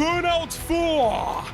Burnout 4!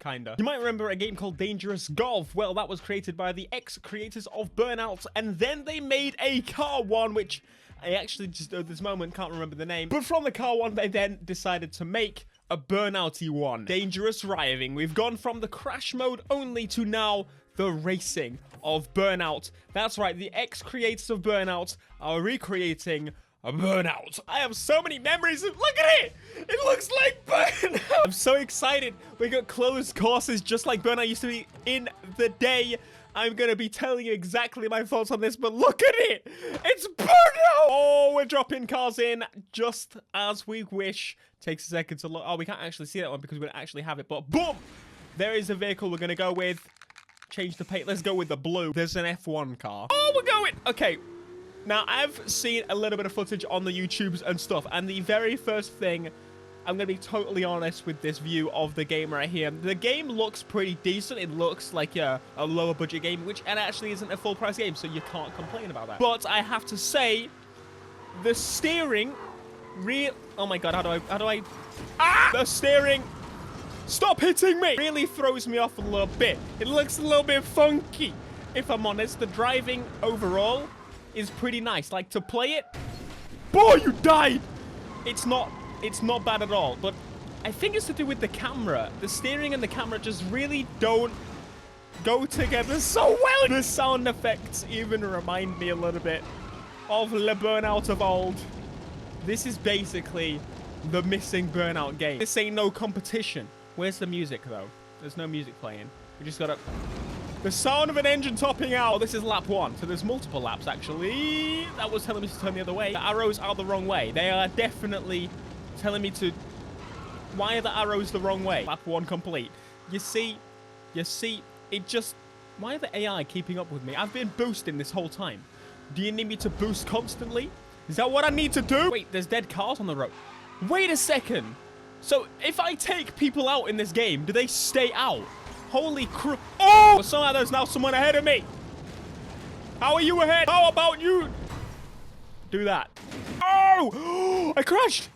Kinda. You might remember a game called Dangerous Golf. Well, that was created by the ex-creators of Burnout, and then they made a car one, which I actually just at this moment can't remember the name. But from the car one, they then decided to make a Burnout-y one. Dangerous Driving. We've gone from the crash mode only to now the racing of Burnout. That's right, the ex-creators of Burnout are recreating a Burnout. I have so many memories. Look at it! It looks like Burnout! I'm so excited. We got closed courses just like Burnout used to be in the day. I'm gonna be telling you exactly my thoughts on this, but look at it! It's Burnout! Oh, we're dropping cars in just as we wish. Takes a second to look. Oh, we can't actually see that one because we don't actually have it, but boom! There is a vehicle we're gonna go with. Change the paint. Let's go with the blue. There's an F1 car. Oh, we're going! Okay. Now, I've seen a little bit of footage on the YouTubes and stuff, and the very first thing, I'm going to be totally honest with this view of the game right here. The game looks pretty decent. It looks like a lower budget game, which actually isn't a full price game, so you can't complain about that. But I have to say, the steering, oh my god, how do I, the steering, stop hitting me, really throws me off a little bit. It looks a little bit funky, if I'm honest. The driving overall is pretty nice. Like, to play it, boy, you died. It's not bad at all, but I think it's to do with the camera. The steering and the camera just really don't go together so well. The sound effects even remind me a little bit of the Burnout of old. This is basically the missing Burnout game. This ain't no competition. Where's the music, though? There's no music playing. We just gotta... The sound of an engine topping out. Oh, this is lap 1, so there's multiple laps, actually. That was telling me to turn the other way. The arrows are the wrong way. They are definitely telling me to... Why are the arrows the wrong way? Lap 1 complete. You see, it just... Why are the AI keeping up with me? I've been boosting this whole time. Do you need me to boost constantly? Is that what I need to do? Wait, there's dead cars on the road. Wait a second. So, if I take people out in this game, do they stay out? Holy crap. Oh! But somehow there's now someone ahead of me. How are you ahead? How about you? Do that. Oh! I crashed.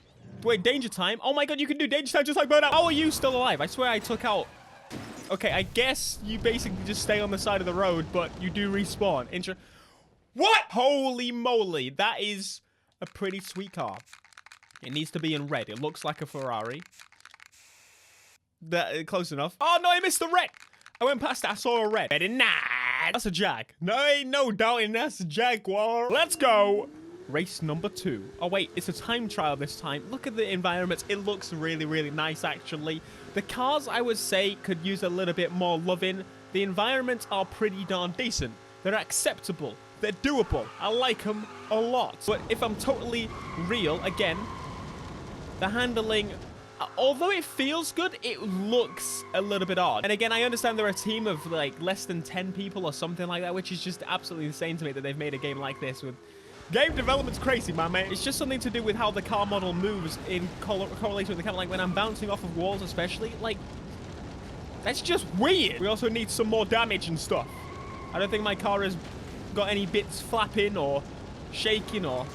Wait, danger time? Oh my god, you can do danger time just like Burnout. How are you still alive? I swear I took out... Okay, I guess you basically just stay on the side of the road, but you do respawn. What? Holy moly. That is a pretty sweet car. It needs to be in red. It looks like a Ferrari. Close enough. Oh, no, I missed the red. I went past it. I saw a red. Very nice. That's a Jag. No, ain't no doubting that's a Jaguar. Let's go. Race number 2. Oh, wait. It's a time trial this time. Look at the environment. It looks really, really nice, actually. The cars, I would say, could use a little bit more loving. The environments are pretty darn decent. They're acceptable. They're doable. I like them a lot. But if I'm totally real, again, the handling... Although it feels good, it looks a little bit odd. And again, I understand they're a team of like less than 10 people or something like that, which is just absolutely insane to me that they've made a game like this. With game development's crazy, my man. It's just something to do with how the car model moves in correlation with the camera. Like when I'm bouncing off of walls, especially, like that's just weird. We also need some more damage and stuff. I don't think my car has got any bits flapping or shaking or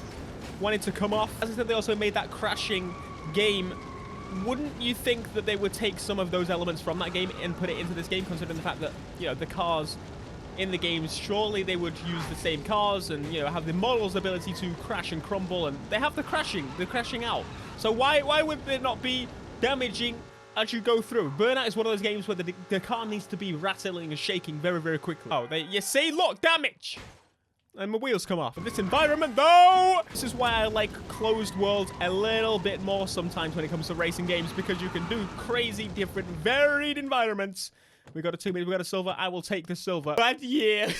wanting to come off. As I said, they also made that crashing game. Wouldn't you think that they would take some of those elements from that game and put it into this game, considering the fact that, you know, the cars in the games, surely they would use the same cars and, you know, have the model's ability to crash and crumble, and they have the crashing out. So why would there not be damaging as you go through? Burnout is one of those games where the car needs to be rattling and shaking very, very quickly. Oh, you see? Look, damage! And my wheels come off. In this environment, though, this is why I like closed worlds a little bit more sometimes when it comes to racing games, because you can do crazy, different, varied environments. We got a 2 minute, we got a silver. I will take the silver. But yeah.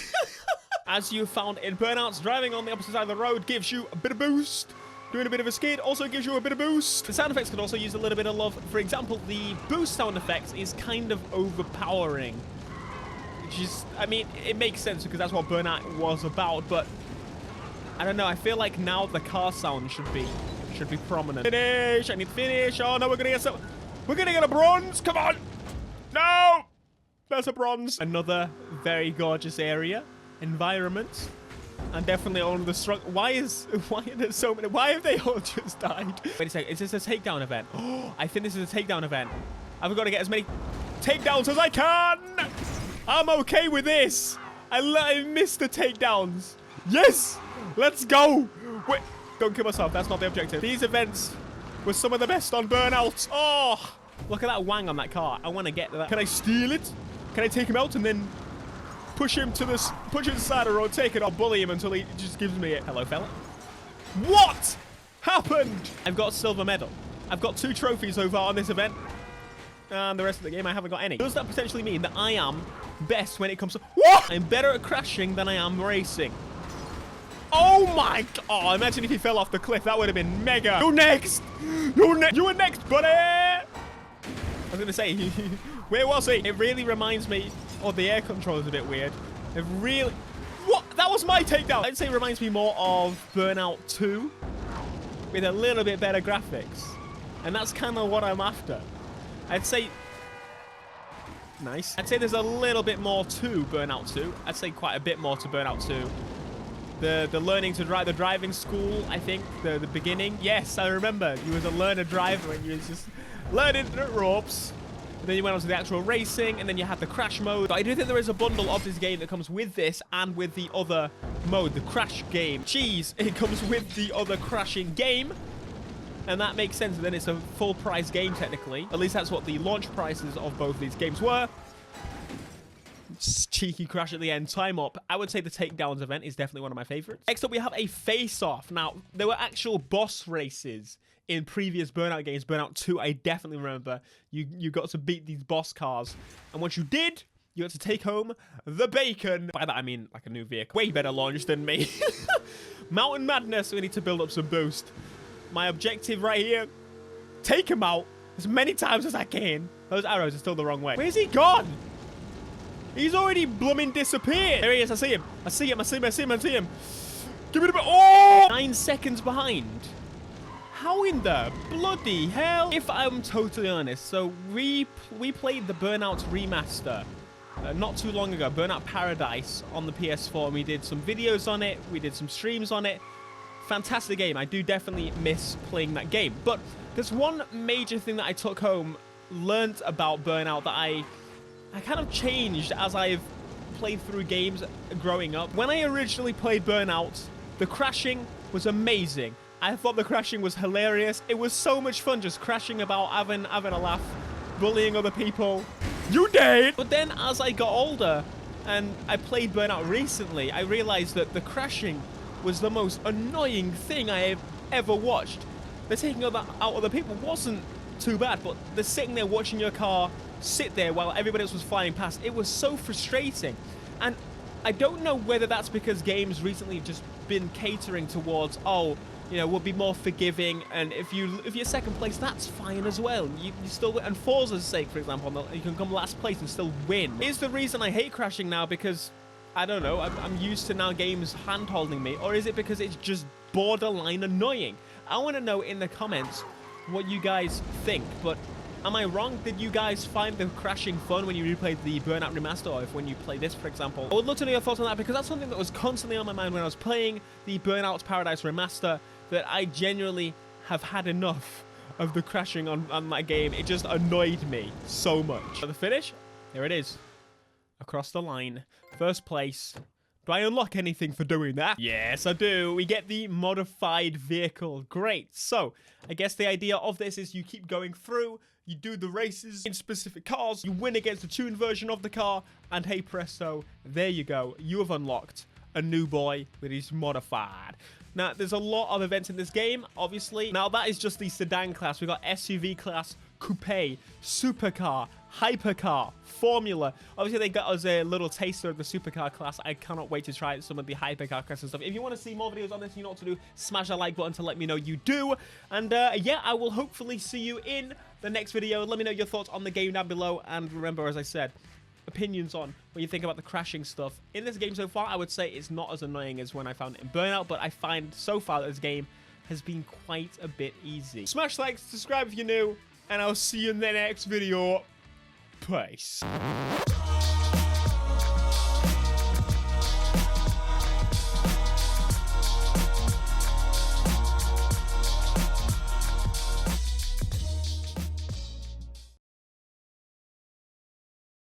As you found in Burnouts, driving on the opposite side of the road gives you a bit of boost. Doing a bit of a skid also gives you a bit of boost. The sound effects could also use a little bit of love. For example, the boost sound effects is kind of overpowering. Just, I mean, it makes sense because that's what Burnout was about, but I don't know. I feel like now the car sound should be prominent. Finish! I need to finish. Oh no, we're gonna get a bronze. Come on! No! That's a bronze. Another very gorgeous area, environment. And definitely on the strong. Why are there so many? Why have they all just died? Wait a second. Is this a takedown event? Oh, I think this is a takedown event. I've got to get as many takedowns as I can. I'm okay with this. I missed the takedowns. Yes. Let's go. Wait. Don't kill myself. That's not the objective. These events were some of the best on Burnout. Oh, look at that wang on that car. I want to get that. Can I steal it? Can I take him out and then push him to the side of the road, take it, I'll bully him until he just gives me it. Hello, fella. What happened? I've got a silver medal. I've got 2 trophies so far on this event. And the rest of the game, I haven't got any. Does that potentially mean that I am best when it comes to... What? I'm better at crashing than I am racing. Oh my God. Oh, imagine if he fell off the cliff. That would have been mega. You're next. You were next, buddy. I was going to say, where was he? It really reminds me... Oh, the air control is a bit weird. It really... What? That was my takedown. I'd say it reminds me more of Burnout 2 with a little bit better graphics. And that's kind of what I'm after. I'd say... Nice. I'd say there's a little bit more to Burnout 2. I'd say quite a bit more to Burnout 2. The learning to drive, the driving school, I think, the beginning. Yes, I remember. You was a learner driver and you was just learning the ropes. And then you went on to the actual racing, and then you had the crash mode. But I do think there is a bundle of this game that comes with this and with the other mode, the crash game. Jeez, it comes with the other crashing game. And that makes sense. And then it's a full price game, technically. At least that's what the launch prices of both these games were. Cheeky crash at the end. Time up. I would say the Takedowns event is definitely one of my favorites. Next up, we have a face-off. Now, there were actual boss races in previous Burnout games. Burnout 2, I definitely remember. You got to beat these boss cars. And once you did, you got to take home the bacon. By that, I mean like a new vehicle. Way better launch than me. Mountain Madness. We need to build up some boost. My objective right here, take him out as many times as I can. Those arrows are still the wrong way. Where's he gone? He's already blooming disappeared. There he is. I see him. I see him. I see him. I see him. I see him. Give it a bit. Oh! 9 seconds behind. How in the bloody hell? If I'm totally honest, so we played the Burnout remaster not too long ago, Burnout Paradise on the PS4, and we did some videos on it. We did some streams on it. Fantastic game. I do definitely miss playing that game. But there's one major thing that I took home, learned about Burnout that I kind of changed as I've played through games growing up. When I originally played Burnout, the crashing was amazing. I thought the crashing was hilarious. It was so much fun just crashing about, having a laugh, bullying other people. You dead! But then as I got older and I played Burnout recently, I realized that the crashing was the most annoying thing I have ever watched. The taking out other people wasn't too bad, but the sitting there watching your car sit there while everybody else was flying past, it was so frustrating. And I don't know whether that's because games recently have just been catering towards, oh, you know, we'll be more forgiving, and if you're second place, that's fine as well. You still win. And Forza's sake, for example, you can come last place and still win. Is the reason I hate crashing now because, I don't know, I'm used to now games hand-holding me, or is it because it's just borderline annoying? I want to know in the comments what you guys think, but am I wrong? Did you guys find the crashing fun when you replayed the Burnout Remaster, or if when you play this, for example? I would love to know your thoughts on that, because that's something that was constantly on my mind when I was playing the Burnout Paradise Remaster, that I genuinely have had enough of the crashing on that game. It just annoyed me so much. For the finish, here it is. Across the line. First place. Do I unlock anything for doing that? Yes, I do. We get the modified vehicle. Great. So, I guess the idea of this is you keep going through, you do the races in specific cars, you win against the tuned version of the car, and hey presto, there you go. You have unlocked a new boy that is modified. Now, there's a lot of events in this game, obviously. Now, that is just the sedan class. We've got SUV class, coupe, supercar, hypercar, formula. Obviously, they got us a little taster of the supercar class. I cannot wait to try some of the hypercar class and stuff. If you want to see more videos on this, you know what to do. Smash that like button to let me know you do. And yeah, I will hopefully see you in the next video. Let me know your thoughts on the game down below. And remember, as I said, opinions on what you think about the crashing stuff. In this game so far, I would say it's not as annoying as when I found it in Burnout, but I find so far that this game has been quite a bit easy. Smash like, subscribe if you're new, and I'll see you in the next video. Peace.